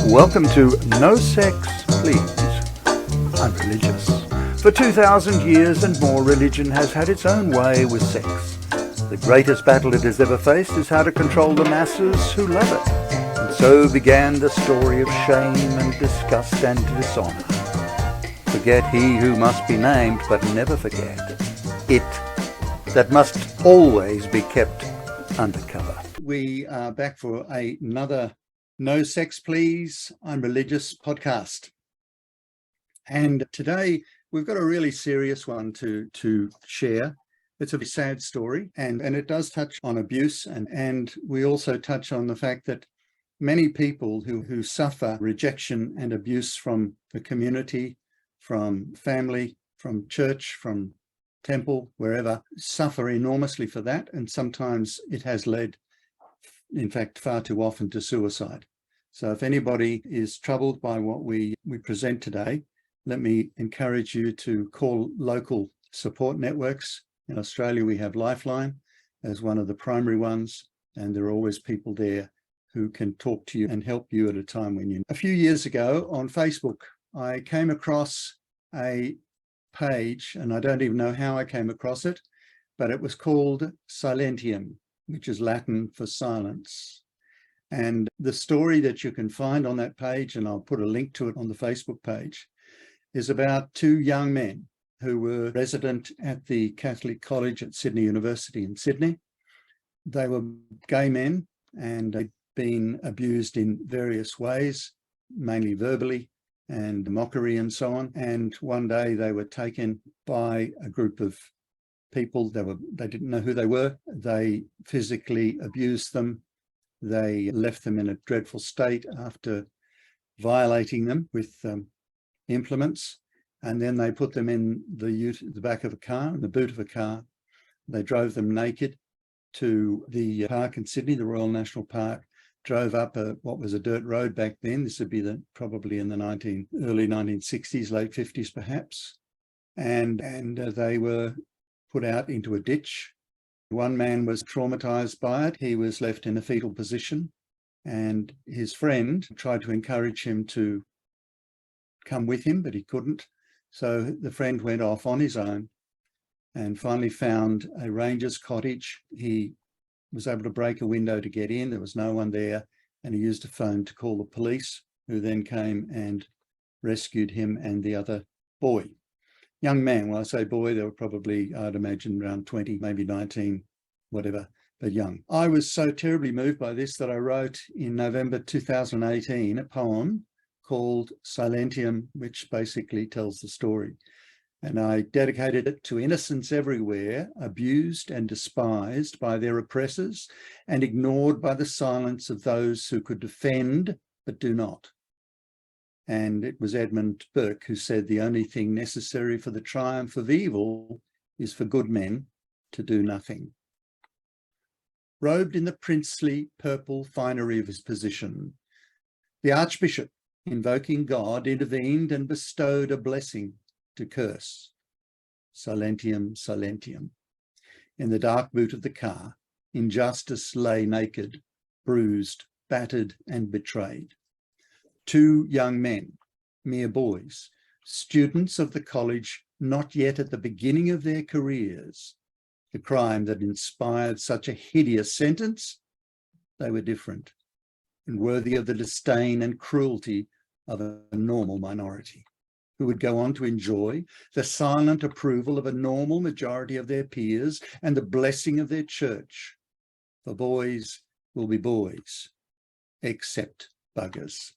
Welcome to No Sex, Please. I'm religious. For 2,000 years and more, religion has had its own way with sex. The greatest battle it has ever faced is how to control the masses who love it. And so began the story of shame and disgust and dishonour. Forget he who must be named, but never forget it that must always be kept undercover. We are back for another No Sex, Please, I'm Religious podcast. And today we've got a really serious one to share. It's a sad story and it does touch on abuse and we also touch on the fact that many people who suffer rejection and abuse from the community, from family, from church, from temple, wherever, suffer enormously for that. And sometimes it has led, in fact, far too often to suicide. So if anybody is troubled by what we present today, let me encourage you to call local support networks. In Australia, we have Lifeline as one of the primary ones, and there are always people there who can talk to you and help you at a time when you need. A few years ago on Facebook, I came across a page, and I don't even know how I came across it, but it was called Silentium, which is Latin for silence. And the story that you can find on that page, and I'll put a link to it on the Facebook page, is about two young men who were resident at the Catholic College at Sydney University in Sydney. They were gay men and they'd been abused in various ways, mainly verbally and mockery and so on. And one day they were taken by a group of people. They didn't know who they were. They physically abused them. They left them in a dreadful state after violating them with implements. And then they put them in the back of a car, in the boot of a car. They drove them naked to the park in Sydney, the Royal National Park, drove up what was a dirt road back then. This would be probably in the early 1960s, late 50s perhaps. And they were put out into a ditch. One man was traumatized by it. He was left in a fetal position, and his friend tried to encourage him to come with him, but he couldn't. So the friend went off on his own and finally found a ranger's cottage. He was able to break a window to get in. There was no one there, and he used a phone to call the police, who then came and rescued him and the other boy. Young man, when I say boy, they were probably, I'd imagine, around 20, maybe 19, whatever, but young. I was so terribly moved by this that I wrote in November 2018 a poem called Silentium, which basically tells the story. And I dedicated it to innocents everywhere, abused and despised by their oppressors and ignored by the silence of those who could defend but do not. And it was Edmund Burke who said, the only thing necessary for the triumph of evil is for good men to do nothing. Robed in the princely purple finery of his position, the Archbishop, invoking God, intervened and bestowed a blessing to curse. Silentium, silentium. In the dark boot of the car, injustice lay naked, bruised, battered, and betrayed. Two young men, mere boys, students of the college, not yet at the beginning of their careers. The crime that inspired such a hideous sentence, they were different and worthy of the disdain and cruelty of a normal minority, who would go on to enjoy the silent approval of a normal majority of their peers and the blessing of their church. For boys will be boys, except buggers.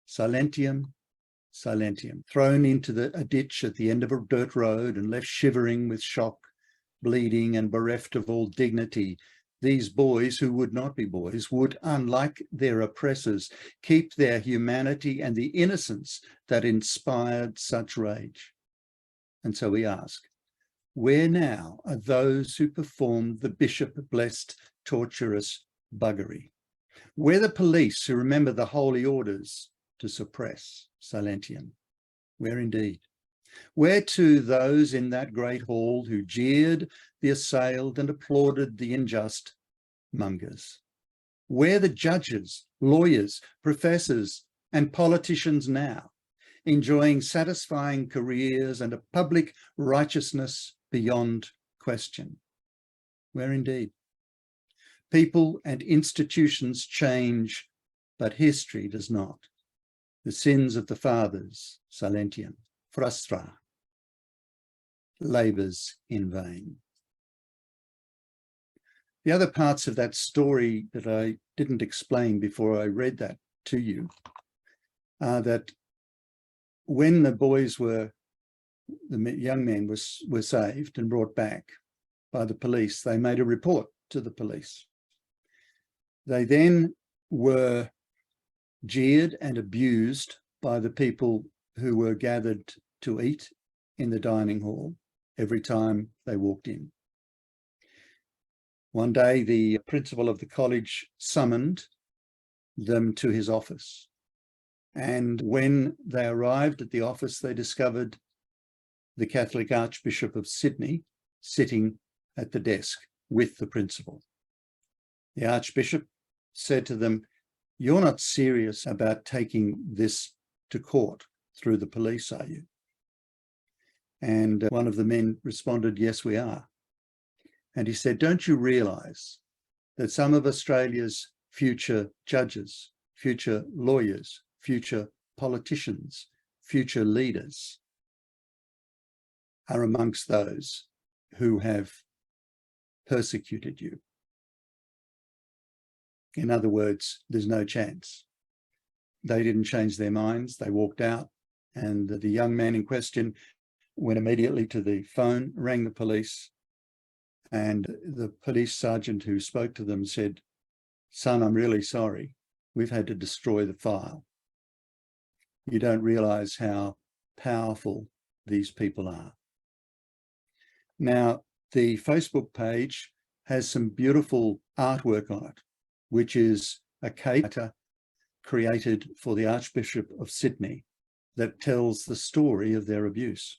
Silentium, silentium, thrown into a ditch at the end of a dirt road and left shivering with shock, bleeding and bereft of all dignity. These boys, who would not be boys, would, unlike their oppressors, keep their humanity and the innocence that inspired such rage. And so we ask, where now are those who performed the bishop-blessed torturous buggery? Where the police who remember the holy orders to suppress? Silentium. Where indeed? Where to those in that great hall who jeered the assailed and applauded the unjust mongers? Where the judges, lawyers, professors, and politicians now, enjoying satisfying careers and a public righteousness beyond question. Where indeed. People and institutions change, but history does not. The sins of the fathers, Silentium, frustra, labours in vain. The other parts of that story that I didn't explain before I read that to you are that when the young men were saved and brought back by the police, they made a report to the police. They then were jeered and abused by the people who were gathered to eat in the dining hall every time they walked in. One day, the principal of the college summoned them to his office. And when they arrived at the office, they discovered the Catholic Archbishop of Sydney sitting at the desk with the principal. The Archbishop said to them, "You're not serious about taking this to court through the police, are you?" And one of the men responded, "Yes, we are." And he said, "Don't you realise that some of Australia's future judges, future lawyers, future politicians, future leaders are amongst those who have persecuted you? In other words, there's no chance." They didn't change their minds. They walked out, and the young man in question went immediately to the phone, rang the police, and the police sergeant who spoke to them said, "Son, I'm really sorry. We've had to destroy the file. You don't realise how powerful these people are." Now, the Facebook page has some beautiful artwork on it, which is a cape created for the Archbishop of Sydney that tells the story of their abuse.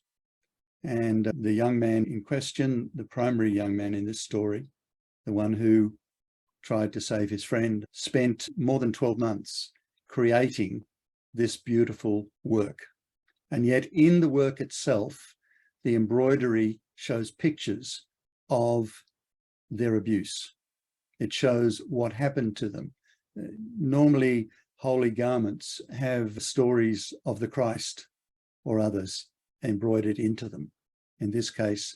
And the young man in question, the primary young man in this story, the one who tried to save his friend, spent more than 12 months creating this beautiful work. And yet in the work itself, the embroidery shows pictures of their abuse. It shows what happened to them. Normally, holy garments have stories of the Christ or others embroidered into them. In this case,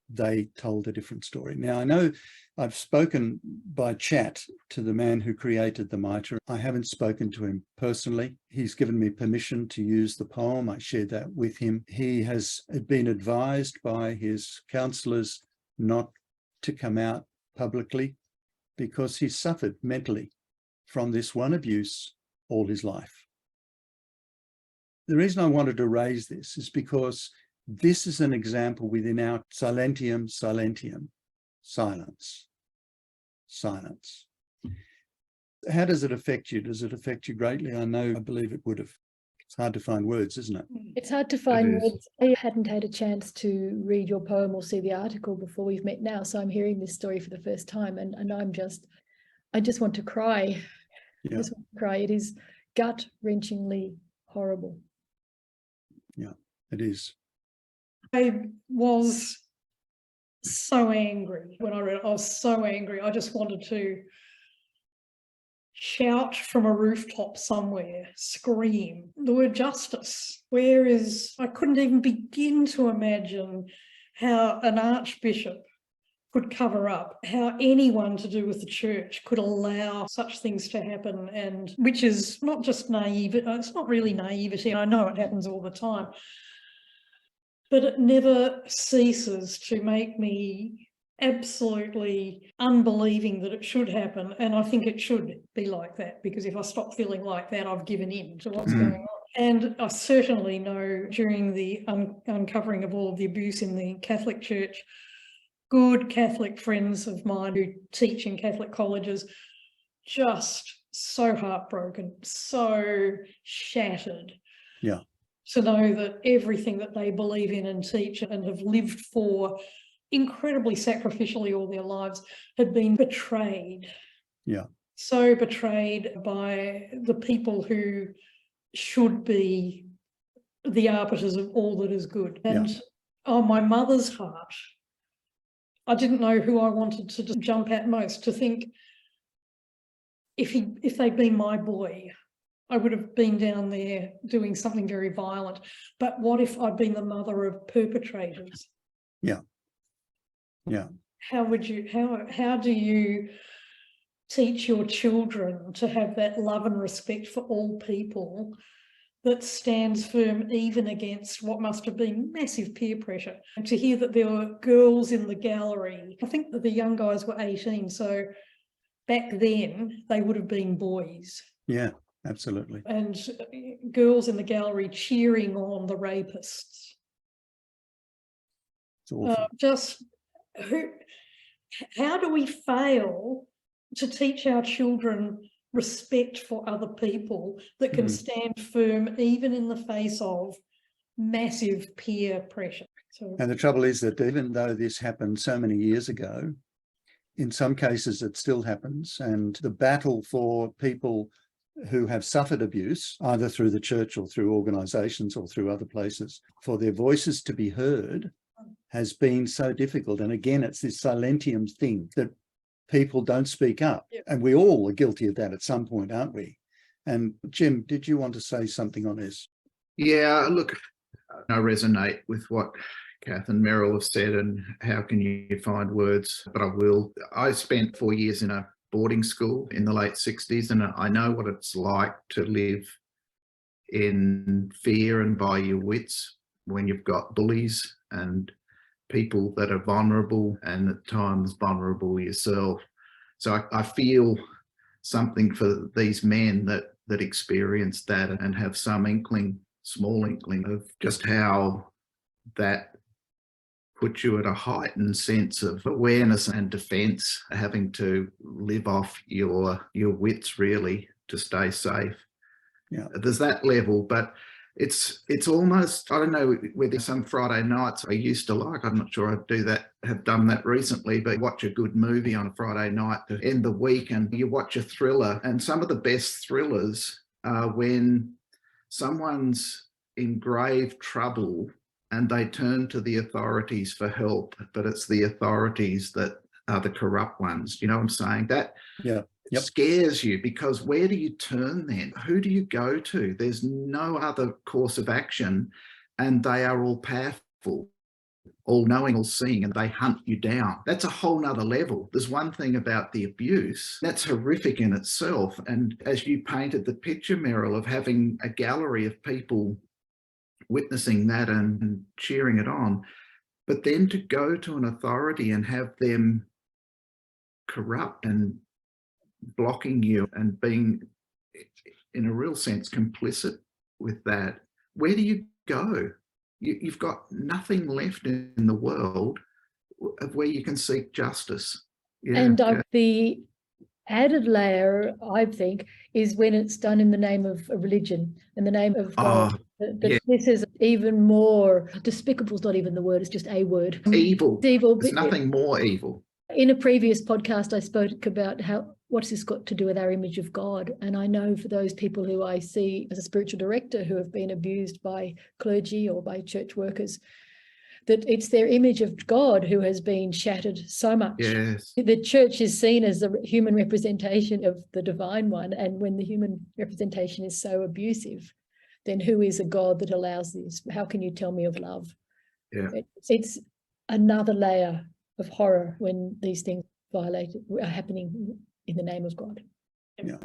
they told a different story. Now, I know I've spoken by chat to the man who created the mitre. I haven't spoken to him personally. He's given me permission to use the poem. I shared that with him. He has been advised by his counsellors not to come out publicly because he's suffered mentally from this one abuse all his life. The reason I wanted to raise this is because this is an example within our Silentium, silence, silence. How does it affect you? Does it affect you greatly? I believe it would have. It's hard to find words, isn't it? It's hard to find words. I hadn't had a chance to read your poem or see the article before we've met now, so I'm hearing this story for the first time, and I just want to cry. Yeah. I just want to cry. It is gut-wrenchingly horrible. Yeah, it is. I was so angry when I read it. I was so angry. I just wanted to shout from a rooftop somewhere, scream the word justice. I couldn't even begin to imagine how an archbishop could cover up, how anyone to do with the church could allow such things to happen, and which is not just naive, it's not really naivety, I know it happens all the time, but it never ceases to make me absolutely unbelieving that it should happen. And I think it should be like that, because if I stop feeling like that, I've given in to what's going on. And I certainly know during the uncovering of all of the abuse in the Catholic Church, good Catholic friends of mine who teach in Catholic colleges, just so heartbroken, so shattered. Yeah. To know that everything that they believe in and teach and have lived for incredibly sacrificially all their lives had been betrayed. Yeah. so betrayed by the people who should be the arbiters of all that is good. And on my mother's heart, I didn't know who I wanted to just jump at most, to think if they'd been my boy, I would have been down there doing something very violent. But what if I'd been the mother of perpetrators? Yeah. Yeah. How do you teach your children to have that love and respect for all people that stands firm even against what must have been massive peer pressure? And to hear that there were girls in the gallery, I think that the young guys were 18, so back then they would have been boys. Yeah, absolutely. And girls in the gallery cheering on the rapists. It's awful. How do we fail to teach our children respect for other people that can stand firm even in the face of massive peer pressure? And the trouble is that even though this happened so many years ago, in some cases it still happens, and the battle for people who have suffered abuse, either through the church or through organisations or through other places, for their voices to be heard has been so difficult. And again, it's this Silentium thing that people don't speak up. Yep. And we all are guilty of that at some point, aren't we? And Jim, did you want to say something on this? Yeah, look, I resonate with what Kath and Meryl have said, and how can you find words, but I will. I spent 4 years in a boarding school in the late 60s, and I know what it's like to live in fear and by your wits when you've got bullies and people that are vulnerable, and at times vulnerable yourself. So I feel something for these men that experience that and have some inkling, small inkling of just how that puts you at a heightened sense of awareness and defense, having to live off your wits really to stay safe. Yeah, there's that level, but it's almost, I don't know whether some Friday nights I used to like, I'm not sure have done that recently, but watch a good movie on a Friday night to end the week, and you watch a thriller. And some of the best thrillers are when someone's in grave trouble and they turn to the authorities for help, but it's the authorities that are the corrupt ones. You know what I'm saying? That scares you, because where do you turn then? Who do you go to? There's no other course of action, and they are all powerful, all knowing, all seeing, and they hunt you down. That's a whole nother level. There's one thing about the abuse that's horrific in itself. And as you painted the picture, Meryl, of having a gallery of people witnessing that and cheering it on, but then to go to an authority and have them corrupt and blocking you and being, in a real sense, complicit with that, where do you go? You've got nothing left in the world of where you can seek justice. Yeah, and the added layer, I think, is when it's done in the name of a religion, in the name of God. This is even more despicable. Is not even the word, it's just a word. Evil. It's evil. There's nothing more evil. In a previous podcast, I spoke about what's this got to do with our image of God. And I know for those people who I see as a spiritual director who have been abused by clergy or by church workers, that it's their image of God who has been shattered so much. Yes. The church is seen as the human representation of the divine one. And when the human representation is so abusive, then who is a God that allows this? How can you tell me of love? Yeah. It's another layer of horror when these things are happening in the name of God. Yeah.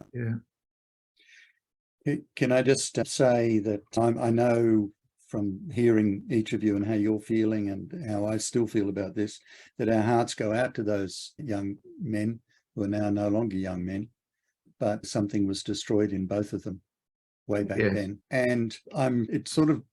Yeah. Can I just say that I know from hearing each of you and how you're feeling and how I still feel about this, that our hearts go out to those young men who are now no longer young men, but something was destroyed in both of them way back then. And it sort of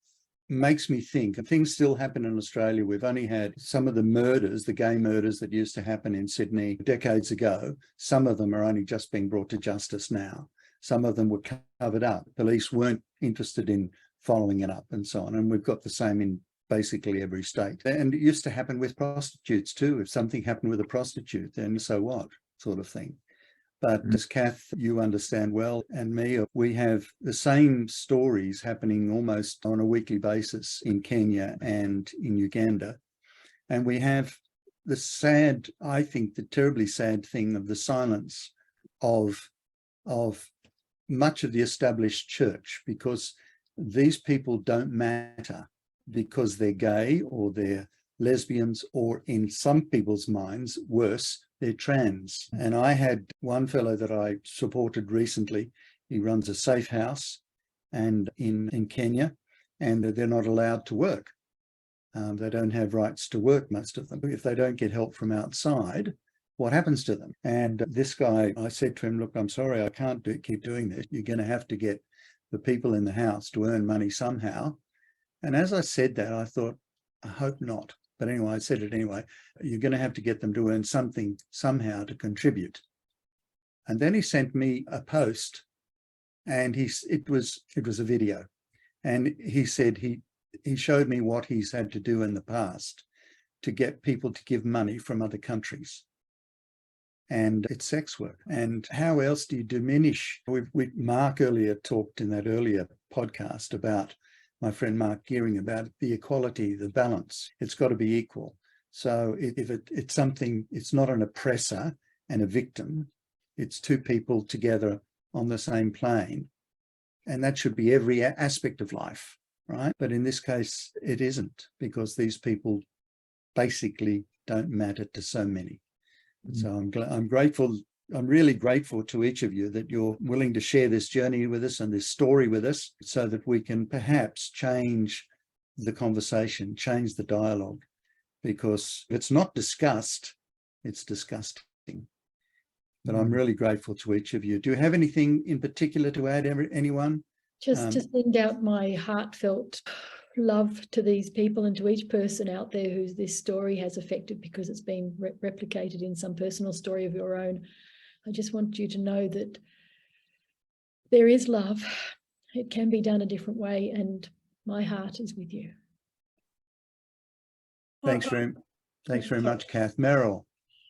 makes me think, and things still happen in Australia. We've only had some of the murders, the gay murders that used to happen in Sydney decades ago. Some of them are only just being brought to justice now. Some of them were covered up. Police weren't interested in following it up and so on. And we've got the same in basically every state. And it used to happen with prostitutes too. If something happened with a prostitute, then so what, sort of thing. But as Kath, you understand well, and me, we have the same stories happening almost on a weekly basis in Kenya and in Uganda. And we have the sad, I think, the terribly sad thing of the silence of much of the established church, because these people don't matter because they're gay or they're lesbians, or in some people's minds, worse, they're trans. And I had one fellow that I supported recently. He runs a safe house and in Kenya, and they're not allowed to work. They don't have rights to work, most of them. If they don't get help from outside, what happens to them? And this guy, I said to him, look, I'm sorry, I can't keep doing this. You're going to have to get the people in the house to earn money somehow. And as I said that, I thought, I hope not. But anyway, I said it anyway. You're going to have to get them to earn something somehow to contribute. And then he sent me a post, and it was a video. And he said he showed me what he's had to do in the past to get people to give money from other countries. And it's sex work. And how else do you diminish? Mark earlier talked in that earlier podcast about, my friend Mark Gearing, about the equality, the balance. It's got to be equal. So if it's something, it's not an oppressor and a victim, it's two people together on the same plane. And that should be every aspect of life, right? But in this case, it isn't, because these people basically don't matter to so many. So I'm grateful. I'm really grateful to each of you that you're willing to share this journey with us and this story with us, so that we can perhaps change the conversation, change the dialogue, because if it's not discussed, it's disgusting. But I'm really grateful to each of you. Do you have anything in particular to add, anyone? Just to send out my heartfelt love to these people and to each person out there who this story has affected, because it's been replicated in some personal story of your own. I just want you to know that there is love. It can be done a different way, and my heart is with you. Thanks very much, Kath. Meryl.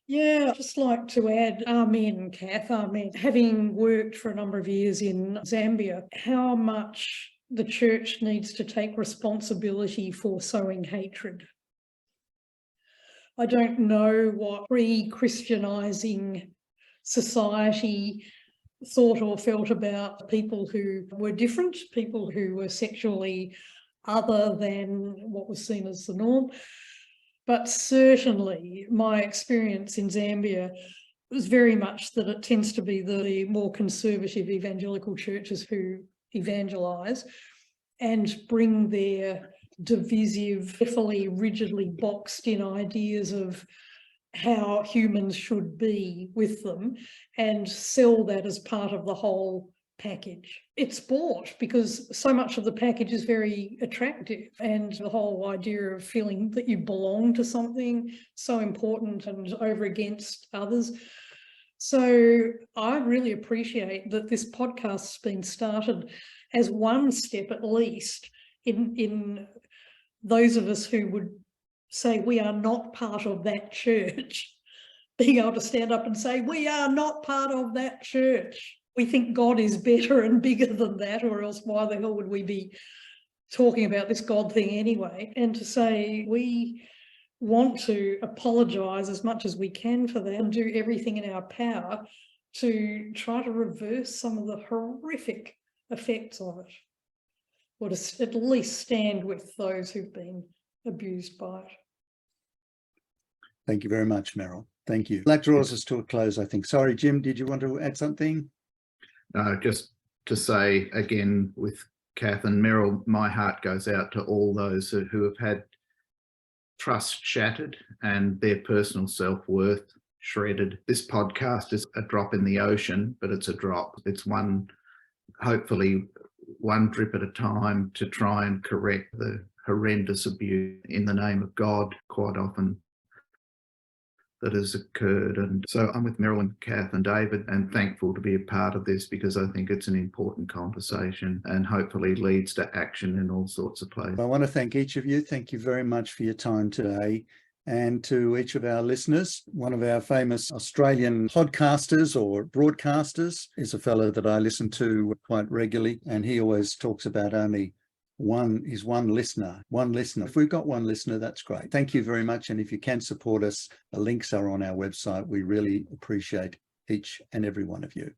Yeah, I'd just like to add, amen, Kath, amen. Having worked for a number of years in Zambia, how much the church needs to take responsibility for sowing hatred. I don't know what pre-Christianizing society thought or felt about people who were different, people who were sexually other than what was seen as the norm. But certainly my experience in Zambia was very much that it tends to be the more conservative evangelical churches who evangelize and bring their divisive, carefully, rigidly boxed in ideas of how humans should be with them and sell that as part of the whole package. It's bought because so much of the package is very attractive, and the whole idea of feeling that you belong to something so important and over against others. So I really appreciate that this podcast's been started as one step at least in those of us who would say we are not part of that church, being able to stand up and say we are not part of that church. We think God is better and bigger than that, or else why the hell would we be talking about this God thing anyway? And to say we want to apologise as much as we can for that and do everything in our power to try to reverse some of the horrific effects of it, or to at least stand with those who've been abused by it. Thank you very much, Meryl. Thank you. That draws us to a close, I think. Sorry, Jim, did you want to add something? Just to say again, with Kath and Meryl, my heart goes out to all those who have had trust shattered and their personal self-worth shredded. This podcast is a drop in the ocean, but it's a drop. It's hopefully one drip at a time to try and correct the horrendous abuse in the name of God quite often that has occurred. And so I'm with Meryl and Kath and David, and thankful to be a part of this, because I think it's an important conversation and hopefully leads to action in all sorts of places. I want to thank each of you. Thank you very much for your time today. and to each of our listeners. One of our famous Australian podcasters or broadcasters is a fellow that I listen to quite regularly, and he always talks about only one listener. If we've got one listener, that's great. Thank you very much. And if you can support us, the links are on our website. We really appreciate each and every one of you.